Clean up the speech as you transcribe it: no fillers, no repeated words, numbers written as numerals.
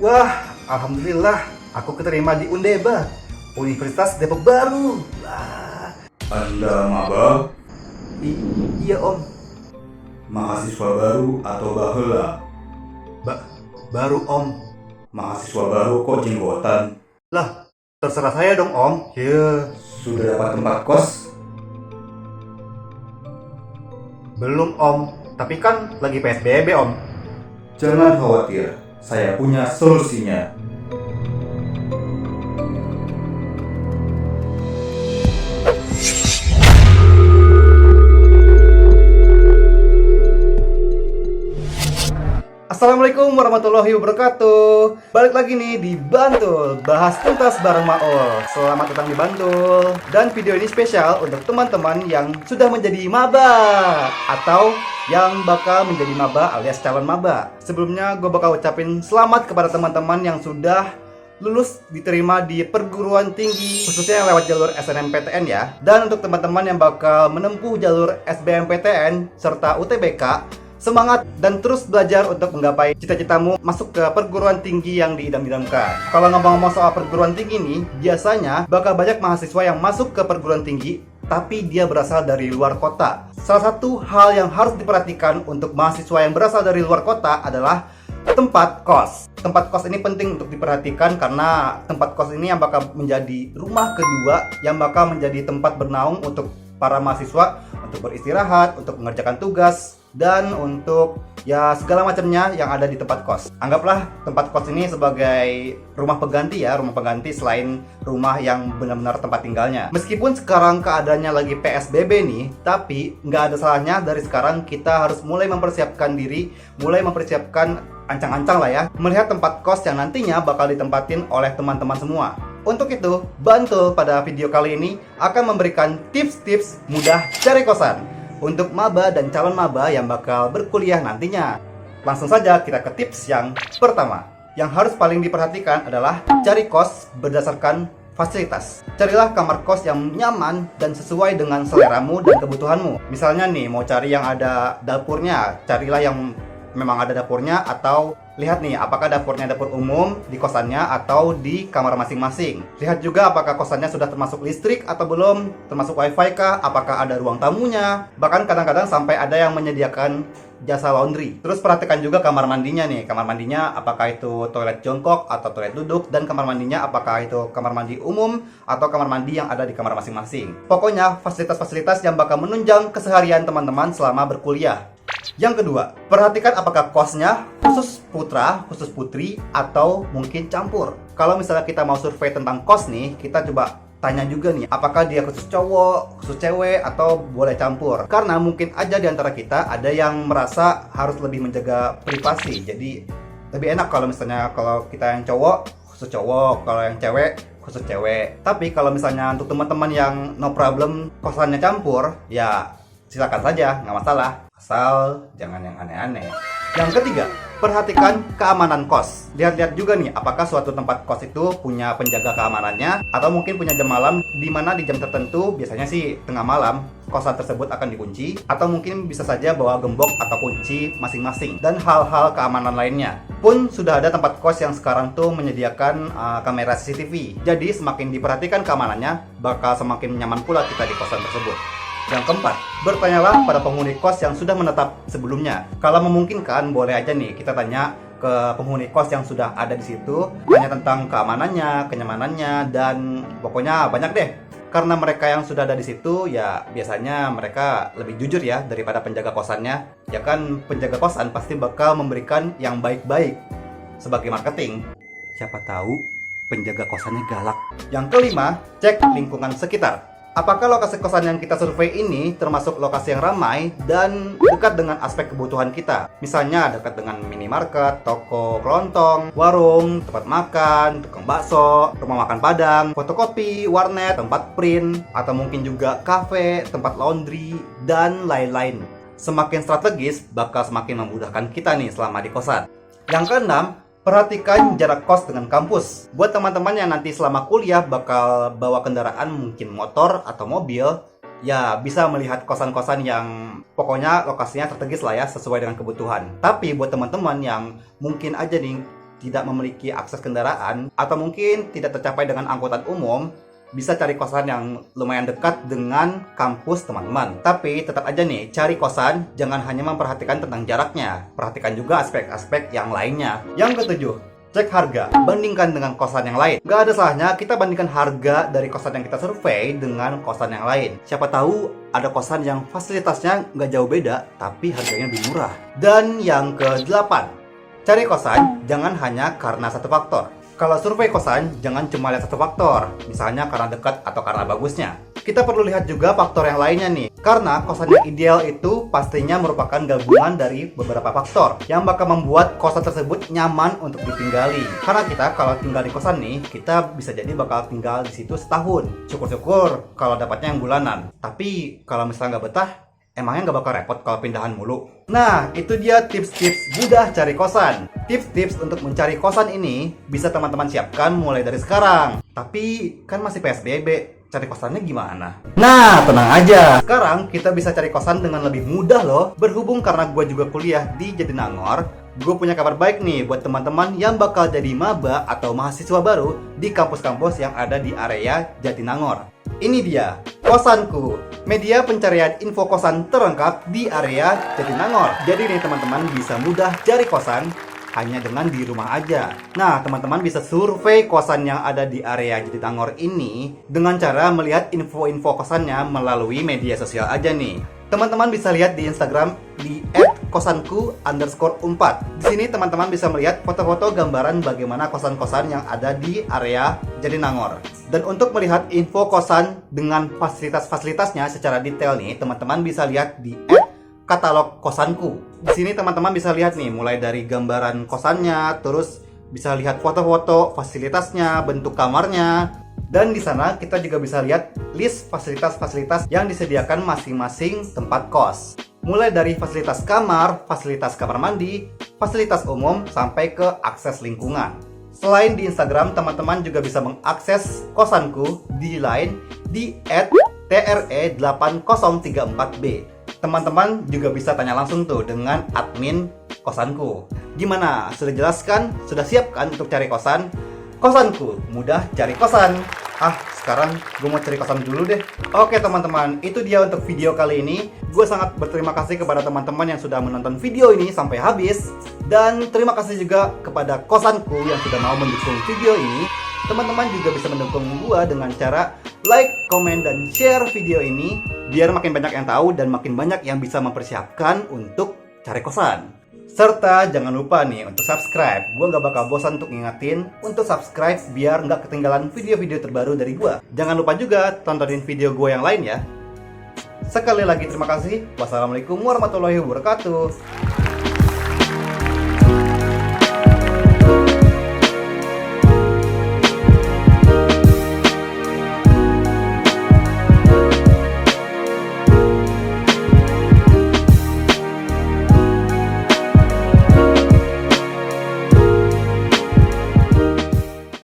Wah, alhamdulillah aku keterima di Undeba, Universitas Depok Baru. Wah, Anda maba, iya Om. mahasiswa baru atau baheula? Baru Om. Mahasiswa baru kok jenggotan? Lah, terserah saya dong Om. Ya, Sudah dapat tempat kos? belum Om. Tapi kan lagi PSBB Om. Jangan khawatir, saya punya solusinya. Assalamualaikum warahmatullahi wabarakatuh. Balik lagi nih di Bantul, bahas tuntas bareng Maul. Selamat datang di Bantul. Dan video ini spesial untuk teman-teman yang sudah menjadi maba atau yang bakal menjadi maba alias calon maba. Sebelumnya gue bakal ucapin selamat kepada teman-teman yang sudah lulus diterima di perguruan tinggi, khususnya yang lewat jalur SNMPTN ya. Dan untuk teman-teman yang bakal menempuh jalur SBMPTN serta UTBK, semangat dan terus belajar untuk menggapai cita-citamu masuk ke perguruan tinggi yang diidam-idamkan. Kalau ngomong-ngomong soal perguruan tinggi nih, biasanya bakal banyak mahasiswa yang masuk ke perguruan tinggi tapi dia berasal dari luar kota. Salah satu hal yang harus diperhatikan untuk mahasiswa yang berasal dari luar kota adalah tempat kos. Tempat kos ini penting untuk diperhatikan karena tempat kos ini yang bakal menjadi rumah kedua, yang bakal menjadi tempat bernaung untuk para mahasiswa untuk beristirahat, untuk mengerjakan tugas, dan untuk ya segala macamnya yang ada di tempat kos. Anggaplah tempat kos ini sebagai rumah pengganti ya, rumah pengganti selain rumah yang benar-benar tempat tinggalnya. Meskipun sekarang keadaannya lagi PSBB nih, tapi nggak ada salahnya dari sekarang kita harus mulai mempersiapkan diri, mulai mempersiapkan ancang-ancang lah ya, melihat tempat kos yang nantinya bakal ditempatin oleh teman-teman semua. Untuk itu, Bantul pada video kali ini akan memberikan tips-tips mudah cari kosan untuk maba dan calon maba yang bakal berkuliah nantinya. Langsung saja kita ke tips yang pertama. Yang harus paling diperhatikan adalah cari kos berdasarkan fasilitas. Carilah kamar kos yang nyaman dan sesuai dengan seleramu dan kebutuhanmu. Misalnya nih, mau cari yang ada dapurnya, carilah yang memang ada dapurnya, atau lihat nih apakah dapurnya dapur umum di kosannya atau di kamar masing-masing. Lihat juga apakah kosannya sudah termasuk listrik atau belum, termasuk wifi kah, apakah ada ruang tamunya. Bahkan kadang-kadang sampai ada yang menyediakan jasa laundry. Terus perhatikan juga kamar mandinya nih. Kamar mandinya apakah itu toilet jongkok atau toilet duduk, dan kamar mandinya apakah itu kamar mandi umum atau kamar mandi yang ada di kamar masing-masing. Pokoknya fasilitas-fasilitas yang bakal menunjang keseharian teman-teman selama berkuliah. Yang kedua, perhatikan apakah kosnya khusus putra, khusus putri, atau mungkin campur. Kalau misalnya kita mau survei tentang kos nih, kita coba tanya juga nih, apakah dia khusus cowok, khusus cewek, atau boleh campur. Karena mungkin aja di antara kita ada yang merasa harus lebih menjaga privasi. Jadi lebih enak kalau misalnya kalau kita yang cowok, khusus cowok, kalau yang cewek, khusus cewek. Tapi kalau misalnya untuk teman-teman yang no problem kosannya campur, ya silakan saja, nggak masalah. Asal jangan yang aneh-aneh. Yang ketiga, perhatikan keamanan kos. Lihat-lihat juga nih, apakah suatu tempat kos itu punya penjaga keamanannya, atau mungkin punya jam malam, di mana di jam tertentu, biasanya sih tengah malam, kosan tersebut akan dikunci, atau mungkin bisa saja bawa gembok atau kunci masing-masing, dan hal-hal keamanan lainnya. Pun sudah ada tempat kos yang sekarang tuh menyediakan kamera CCTV. Jadi semakin diperhatikan keamanannya, bakal semakin nyaman pula kita di kosan tersebut. Yang keempat, bertanyalah pada penghuni kos yang sudah menetap sebelumnya. Kalau memungkinkan, boleh aja nih kita tanya ke penghuni kos yang sudah ada di situ, tanya tentang keamanannya, kenyamanannya, dan pokoknya banyak deh. Karena mereka yang sudah ada di situ, ya biasanya mereka lebih jujur ya daripada penjaga kosannya. Ya kan, penjaga kosan pasti bakal memberikan yang baik-baik sebagai marketing. Siapa tahu penjaga kosannya galak. Yang kelima, cek lingkungan sekitar. Apakah lokasi kosan yang kita survei ini termasuk lokasi yang ramai dan dekat dengan aspek kebutuhan kita? Misalnya dekat dengan minimarket, toko kelontong, warung, tempat makan, tukang bakso, rumah makan Padang, fotokopi, warnet, tempat print, atau mungkin juga kafe, tempat laundry, dan lain-lain. Semakin strategis bakal semakin memudahkan kita nih selama di kosan. Yang keenam, perhatikan jarak kos dengan kampus. Buat teman-teman yang nanti selama kuliah bakal bawa kendaraan mungkin motor atau mobil, ya bisa melihat kosan-kosan yang pokoknya lokasinya strategis lah ya, sesuai dengan kebutuhan. Tapi buat teman-teman yang mungkin aja nih tidak memiliki akses kendaraan atau mungkin tidak tercapai dengan angkutan umum, bisa cari kosan yang lumayan dekat dengan kampus teman-teman. Tapi tetap aja nih, cari kosan jangan hanya memperhatikan tentang jaraknya, perhatikan juga aspek-aspek yang lainnya. Yang ketujuh, cek harga, bandingkan dengan kosan yang lain. Gak ada salahnya kita bandingkan harga dari kosan yang kita survei dengan kosan yang lain. Siapa tahu ada kosan yang fasilitasnya nggak jauh beda, tapi harganya lebih murah. Dan yang ke-8, cari kosan jangan hanya karena satu faktor. Kalau survei kosan, jangan cuma lihat satu faktor, misalnya karena dekat atau karena bagusnya. Kita perlu lihat juga faktor yang lainnya nih, karena kosan yang ideal itu pastinya merupakan gabungan dari beberapa faktor yang bakal membuat kosan tersebut nyaman untuk ditinggali. Karena kita kalau tinggal di kosan nih, kita bisa jadi bakal tinggal di situ setahun. Syukur-syukur kalau dapatnya yang bulanan. Tapi kalau misalnya nggak betah, emangnya nggak bakal repot kalau pindahan mulu? Nah, itu dia tips-tips mudah cari kosan. Tips-tips untuk mencari kosan ini bisa teman-teman siapkan mulai dari sekarang. Tapi kan masih PSBB, cari kosannya gimana? Nah, tenang aja. Sekarang kita bisa cari kosan dengan lebih mudah loh. Berhubung karena gue juga kuliah di Jatinangor, gue punya kabar baik nih buat teman-teman yang bakal jadi maba atau mahasiswa baru di kampus-kampus yang ada di area Jatinangor. Ini dia, Kosanku, media pencarian info kosan terlengkap di area Jatinangor. Jadi nih teman-teman bisa mudah cari kosan hanya dengan di rumah aja. Nah, teman-teman bisa survei kosan yang ada di area Jatinangor ini dengan cara melihat info-info kosannya melalui media sosial aja nih. Teman-teman bisa lihat di Instagram di @kosanku_4. Di sini teman-teman bisa melihat foto-foto gambaran bagaimana kosan-kosan yang ada di area Jatinangor. Dan untuk melihat info kosan dengan fasilitas-fasilitasnya secara detail nih, teman-teman bisa lihat di @katalog kosanku. Di sini teman-teman bisa lihat nih mulai dari gambaran kosannya, terus bisa lihat foto-foto fasilitasnya, bentuk kamarnya. Dan di sana kita juga bisa lihat list fasilitas-fasilitas yang disediakan masing-masing tempat kos. Mulai dari fasilitas kamar mandi, fasilitas umum, sampai ke akses lingkungan. Selain di Instagram, teman-teman juga bisa mengakses kosanku di Line di @tre8034b. Teman-teman juga bisa tanya langsung tuh dengan admin kosanku. Gimana? Sudah jelaskan? Sudah siap kan untuk cari kosan? Kosanku, mudah cari kosan. Sekarang gue mau cari kosan dulu deh. Oke teman-teman, itu dia untuk video kali ini. Gue sangat berterima kasih kepada teman-teman yang sudah menonton video ini sampai habis. Dan terima kasih juga kepada kosanku yang sudah mau mendukung video ini. Teman-teman juga bisa mendukung gue dengan cara like, komen, dan share video ini biar makin banyak yang tahu dan makin banyak yang bisa mempersiapkan untuk cari kosan. Serta jangan lupa nih untuk subscribe. Gue gak bakal bosan untuk ngingetin untuk subscribe biar gak ketinggalan video-video terbaru dari gue. Jangan lupa juga tontonin video gue yang lain ya. Sekali lagi terima kasih. Wassalamualaikum warahmatullahi wabarakatuh.